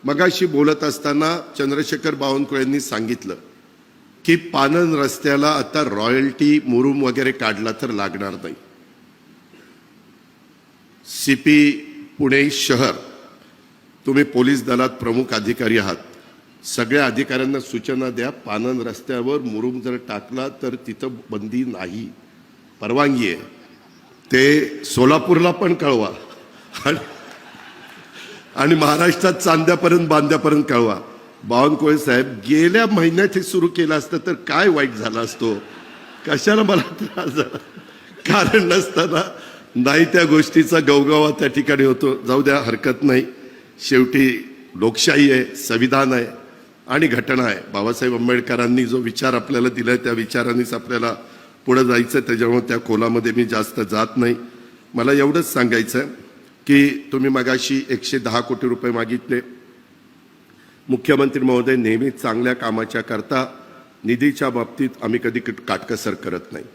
मगाशी बोलत असताना चंद्रशेखर बावनकुळेंनी सांगितलं की पानन रस्त्याला आता रॉयल्टी मुरुम वगैरे काढला तर लागणार नाही. सीपी पुणे शहर, तुम्ही पोलीस दलात प्रमुख अधिकारी आहात, सगळ्या अधिकाऱ्यांना सूचना द्या, पानन रस्त्यावर मुरुम जर टाकला तर तिथं बंदी नाही, परवानगी आहे. ते सोलापूरला पण कळवा आणि महाराष्ट्रात चांद्यापर्यंत बांद्यापर्यंत कळवा. बावनकुळे साहेब, गेल्या महिन्यात हे सुरू केलं असतं तर काय वाईट झालं असतो, कशाला मला त्रास झाला, कारण नसताना नाही त्या गोष्टीचा गवगवा त्या ठिकाणी होतो. जाऊ द्या, हरकत नाही. शेवटी लोकशाही आहे, संविधान आहे आणि घटना आहे. बाबासाहेब आंबेडकरांनी जो विचार आपल्याला दिलाय त्या विचारांनीच आपल्याला पुढे जायचं. त्याच्यामुळे त्या खोलामध्ये मी जास्त जात नाही. मला एवढंच सांगायचं आहे की तुम्ही मगाशी 110 कोटी रुपये मागितले. मुख्यमंत्री महोदय नेहमी चांगल्या कामाच्या करता निधीच्या बाबतीत आम्ही कधी काटकसर करत नाही.